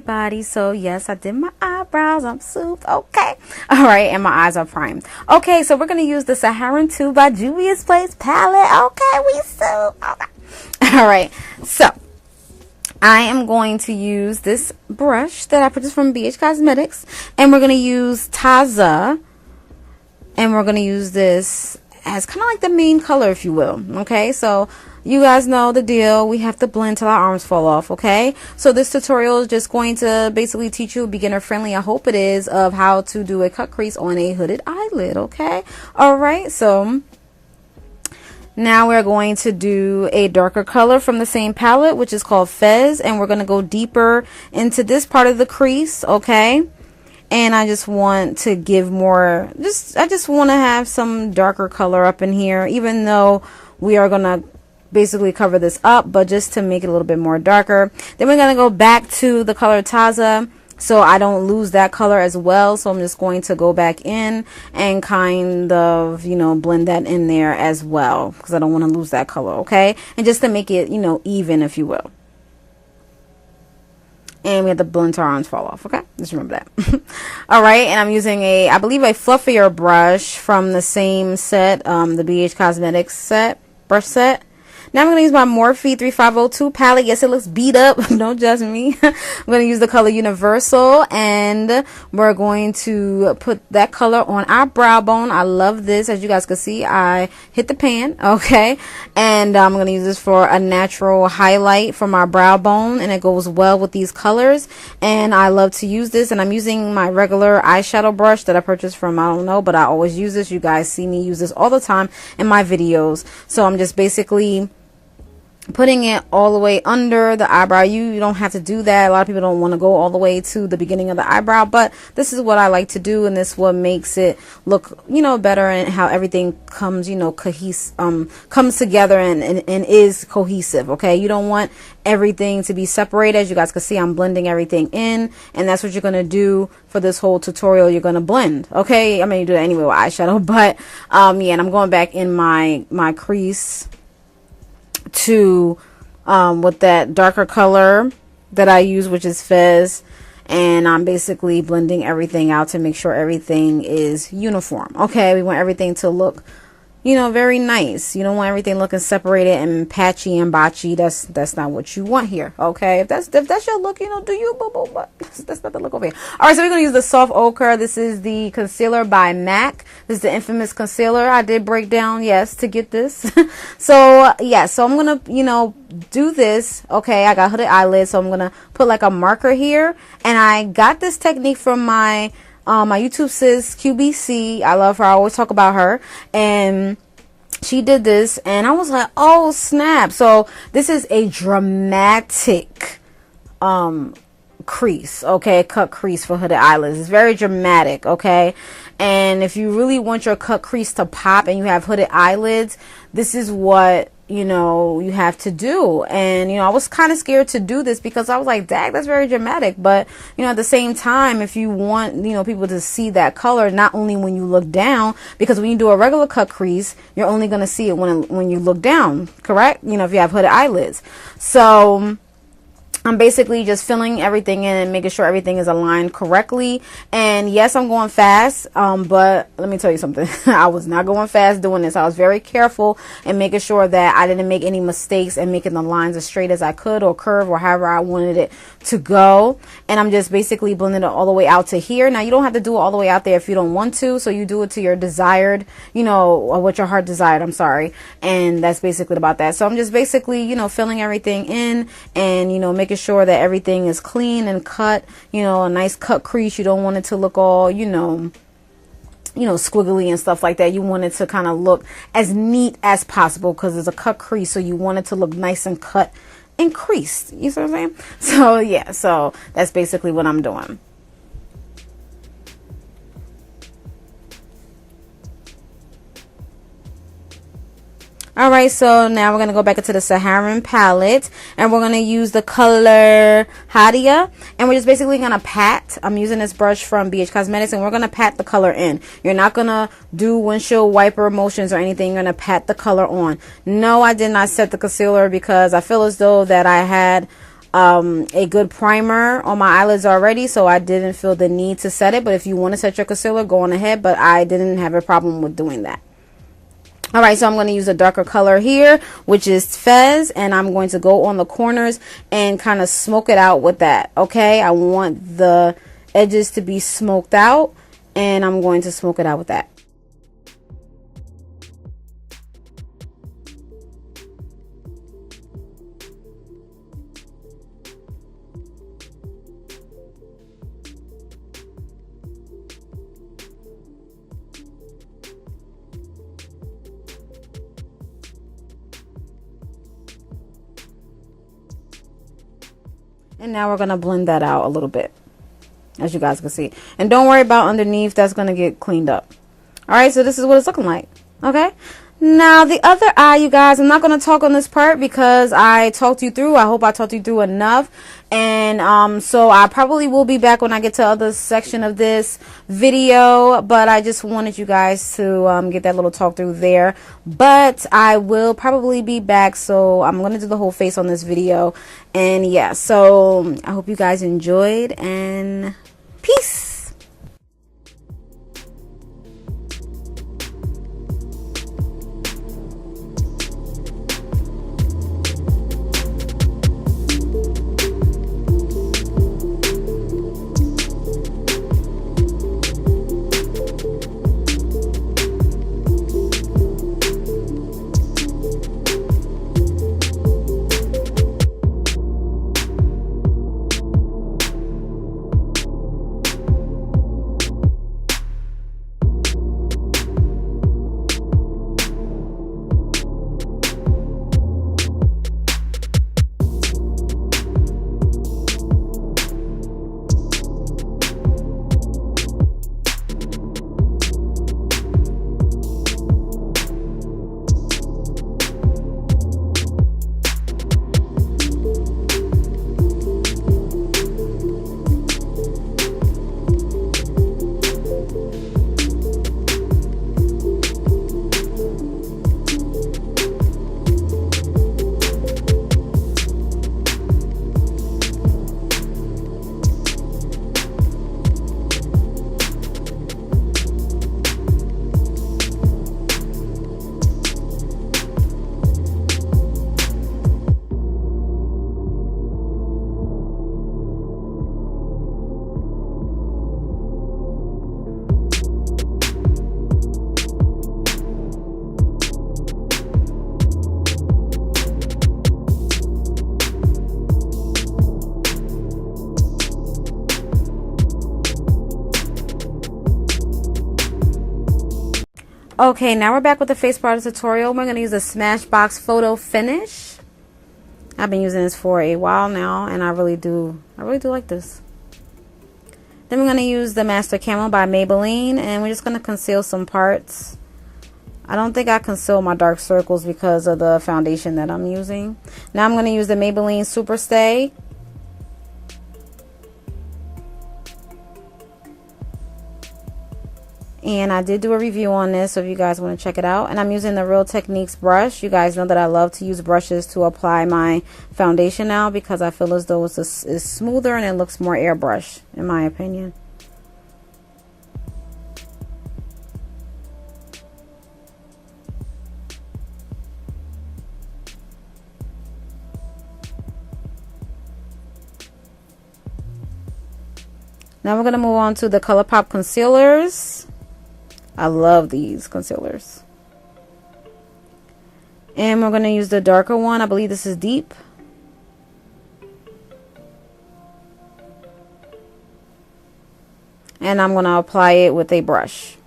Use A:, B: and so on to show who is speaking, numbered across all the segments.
A: everybody. So yes, I did my eyebrows. I'm soothed. Okay. All right. And my eyes are primed. Okay. So we're going to use the Sahrahn 2 by Juvias Place palette. Okay. We soothed. Okay. All right. So I am going to use this brush that I purchased from BH Cosmetics. And we're going to use Taza. And we're going to use this as kind of like the main color, if you will. Okay. So you guys know the deal. We have to blend till our arms fall off, okay? So this tutorial is just going to basically teach you, beginner friendly, I hope it is, of how to do a cut crease on a hooded eyelid, okay? All right, so now we're going to do a darker color from the same palette, which is called Fez, and we're going to go deeper into this part of the crease, okay? And I just want to give more, I just want to have some darker color up in here, even though we are going to basically cover this up, but just to make it a little bit more darker. Then we're going to go back to the color Taza so I don't lose that color as well. So I'm just going to go back in and kind of, you know, blend that in there as well, because I don't want to lose that color, okay? And just to make it, you know, even, if you will. And we have to blend till our arms fall off, okay? Just remember that. All right, and I'm using I believe a fluffier brush from the same set, the BH Cosmetics brush set. Now I'm going to use my Morphe 3502 palette. Yes, it looks beat up. Don't judge me. I'm going to use the color Universal, and we're going to put that color on our brow bone. I love this. As you guys can see, I hit the pan, okay? And I'm going to use this for a natural highlight from our brow bone, and it goes well with these colors. And I love to use this, and I'm using my regular eyeshadow brush that I purchased from, I don't know, but I always use this. You guys see me use this all the time in my videos. So I'm just basically putting it all the way under the eyebrow. You don't have to do that. A lot of people don't want to go all the way to the beginning of the eyebrow, but this is what I like to do, and this is what makes it look, you know, better, and how everything comes, you know, comes together and is cohesive, okay? You don't want everything to be separated. As you guys can see, I'm blending everything in, and that's what you're going to do for this whole tutorial. You're going to blend, okay? I mean, you do it anyway with eyeshadow, but yeah, and I'm going back in my crease to with that darker color that I use, which is Fez, and I'm basically blending everything out to make sure everything is uniform. Okay, we want everything to look, you know, very nice. You don't want everything looking separated and patchy and botchy. That's not what you want here. Okay, if that's your look, you know, do you, boo boo, but that's not the look over here. All right, so we're gonna use the soft ochre. This is the concealer by MAC. This is the infamous concealer. I did break down, yes, to get this. So yeah, so I'm gonna, you know, do this. Okay, I got hooded eyelids, so I'm gonna put like a marker here, and I got this technique from my YouTube sis QBC. I love her. I always talk about her, and she did this, and I was like, oh snap. So this is a dramatic crease, okay? Cut crease for hooded eyelids. It's very dramatic, okay? And if you really want your cut crease to pop and you have hooded eyelids, this is what, you know, you have to do. And, you know, I was kind of scared to do this because I was like, dang, that's very dramatic. But, you know, at the same time, if you want, you know, people to see that color, not only when you look down, because when you do a regular cut crease, you're only going to see it when you look down, correct? You know, if you have hooded eyelids. So I'm basically just filling everything in and making sure everything is aligned correctly. And yes, I'm going fast, but let me tell you something. I was not going fast doing this. I was very careful and making sure that I didn't make any mistakes and making the lines as straight as I could, or curve, or however I wanted it to go. And I'm just basically blending it all the way out to here. Now, you don't have to do it all the way out there if you don't want to. So you do it to your desired, you know, or what your heart desired, I'm sorry. And that's basically about that. So I'm just basically, you know, filling everything in and, you know, making sure that everything is clean and cut, you know, a nice cut crease. You don't want it to look all, you know, squiggly and stuff like that. You want it to kind of look as neat as possible because it's a cut crease. So you want it to look nice and cut and creased. You see what I'm saying? So yeah, so that's basically what I'm doing. Alright, so now we're going to go back into the Sahrahn palette, and we're going to use the color Tadiya, and we're just basically going to pat. I'm using this brush from BH Cosmetics, and we're going to pat the color in. You're not going to do windshield wiper motions or anything. You're going to pat the color on. No, I did not set the concealer because I feel as though that I had a good primer on my eyelids already, so I didn't feel the need to set it. But if you want to set your concealer, go on ahead, but I didn't have a problem with doing that. Alright, so I'm going to use a darker color here, which is Fez, and I'm going to go on the corners and kind of smoke it out with that. Okay, I want the edges to be smoked out, and I'm going to smoke it out with that. And now we're going to blend that out a little bit, as you guys can see. And don't worry about underneath, that's going to get cleaned up. Alright, so this is what it's looking like. Okay, now the other eye, you guys, I'm not going to talk on this part because I talked you through. I hope I talked you through enough. And so I probably will be back when I get to the other section of this video, but I just wanted you guys to get that little talk through there. But I will probably be back, so I'm going to do the whole face on this video. And yeah, so I hope you guys enjoyed, and peace. Okay, now we're back with the face product tutorial. We're going to use the Smashbox Photofinish. I've been using this for a while now, and I really do like this. Then we're going to use the Master Camo by Maybelline, and we're just going to conceal some parts. I don't think I conceal my dark circles because of the foundation that I'm using. Now I'm going to use the Maybelline Superstay. And I did do a review on this, so if you guys want to check it out. And I'm using the Real Techniques brush. You guys know that I love to use brushes to apply my foundation now because I feel as though it's smoother and it looks more airbrush, in my opinion. Now we're going to move on to the Colourpop concealers. I love these concealers. And we're going to use the darker one. I believe this is Deep. And I'm going to apply it with a brush.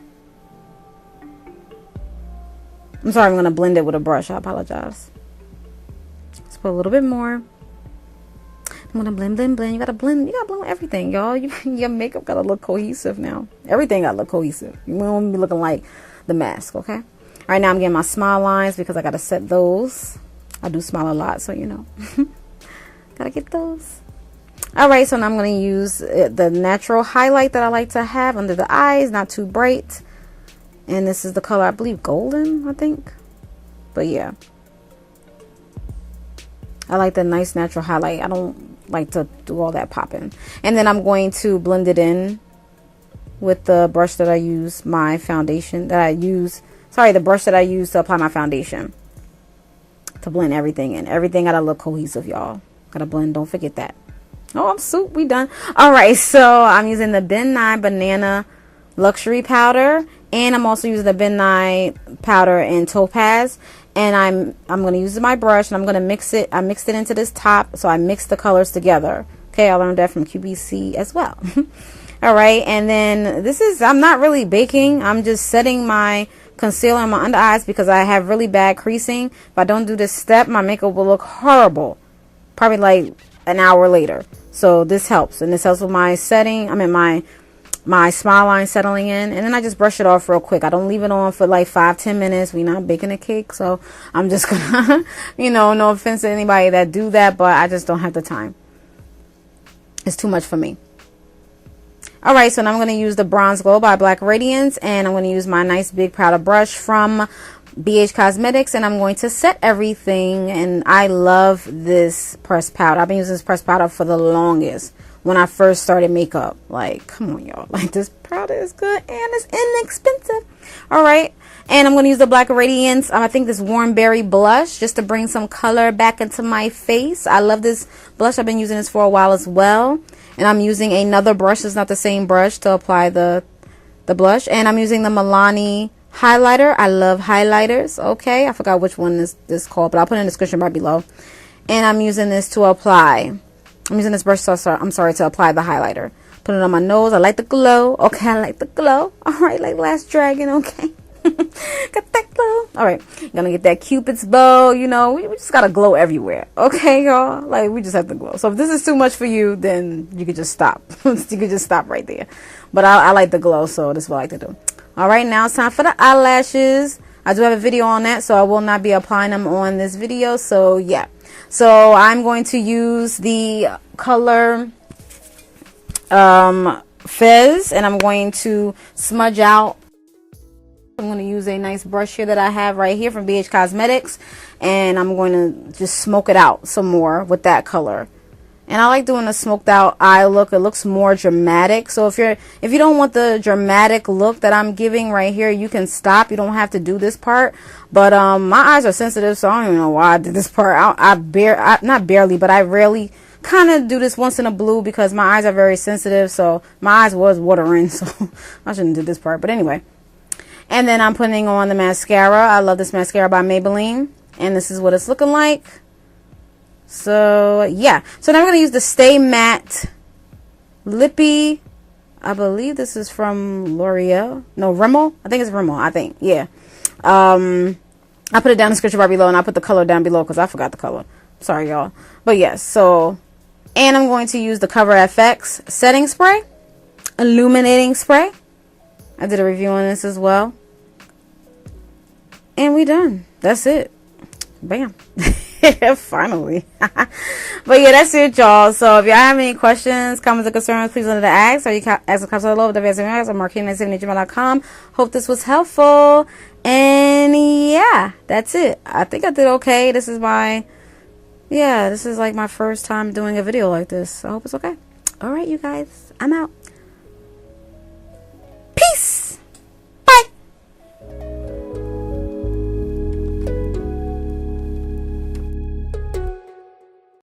A: I'm sorry, I'm going to blend it with a brush. I apologize. Let's put a little bit more. I'm gonna blend. You gotta blend with everything, y'all. Your makeup gotta look cohesive now. Everything gotta look cohesive. You don't want to be looking like the mask, okay? Alright, now I'm getting my smile lines because I gotta set those. I do smile a lot, so you know. Gotta get those. Alright, so now I'm gonna use the natural highlight that I like to have under the eyes, not too bright. And this is the color, I believe, golden, I think. But yeah. I like the nice natural highlight. I don't like to do all that popping. And then I'm going to blend it in with the brush that I use the brush that I use to apply my foundation, to blend everything in. Everything gotta look cohesive, y'all. Gotta blend, don't forget that. Oh, I'm soup, we done. All right, so I'm using the Nye Banana Luxury Powder, and I'm also using the Nye powder in Topaz. And I'm going to use my brush, and I'm going to mix it. I mixed it into this top, so I mixed the colors together. Okay, I learned that from QVC as well. All right, and then I'm not really baking. I'm just setting my concealer on my under eyes because I have really bad creasing. If I don't do this step, my makeup will look horrible, probably like an hour later. So this helps, and this helps with my setting. I mean my smile line settling in, and then I just brush it off real quick. I don't leave it on for like 5-10 minutes. We're not baking a cake, so I'm just gonna no offense to anybody that do that, but I just don't have the time. It's too much for me. All right, so now I'm going to use the Bronze Glow by Black Radiance, and I'm going to use my nice big powder brush from BH Cosmetics, and I'm going to set everything. And I love this pressed powder. I've been using this pressed powder for the longest. When I first started makeup, like, come on, y'all, like, this powder is good and it's inexpensive. All right, and I'm going to use the Black Radiance, I think this Warm Berry blush, just to bring some color back into my face. I love this blush. I've been using this for a while as well. And I'm using another brush. It's not the same brush to apply the blush. And I'm using the Milani highlighter. I love highlighters. Okay, I forgot which one this called, but I'll put it in the description right below. And I'm using this to apply. I'm using this brush, to apply the highlighter. Put it on my nose. I like the glow. Okay, I like the glow. All right, like Last Dragon. Okay. Got that glow. All right, gonna get that Cupid's bow. We just gotta glow everywhere. Okay, y'all. Like, we just have to glow. So if this is too much for you, then you could just stop. You could just stop right there. But I like the glow, so this is what I like to do. All right, now it's time for the eyelashes. I do have a video on that, so I will not be applying them on this video. So yeah. So I'm going to use the color Fizz, and I'm going to smudge out. I'm going to use a nice brush here that I have right here from BH Cosmetics, and I'm going to just smoke it out some more with that color. And I like doing a smoked out eye look. It looks more dramatic. So if you don't want the dramatic look that I'm giving right here, you can stop. You don't have to do this part. But my eyes are sensitive, so I don't even know why I did this part. Not barely, but I rarely kind of do this once in a blue because my eyes are very sensitive. So my eyes was watering, so I shouldn't do this part. But anyway. And then I'm putting on the mascara. I love this mascara by Maybelline, and this is what it's looking like. So yeah, so now I'm going to use the Stay Matte Lippie. I believe this is from L'Oreal. No, Rimmel. I think it's Rimmel. I think, yeah. I put it down in the description bar below, and I put the color down below because I forgot the color. Sorry, y'all. But yes, so, and I'm going to use the Cover FX setting spray, illuminating spray. I did a review on this as well. And we done. That's it. Bam. Finally. But yeah, that's it, y'all. So if y'all have any questions, comments, or concerns, please don't ask. Or you can ask a Conceler below or marketing@gmail.com. Hope this was helpful. And yeah, that's it. I think I did okay. This is like my first time doing a video like this. I hope it's okay. All right, you guys. I'm out.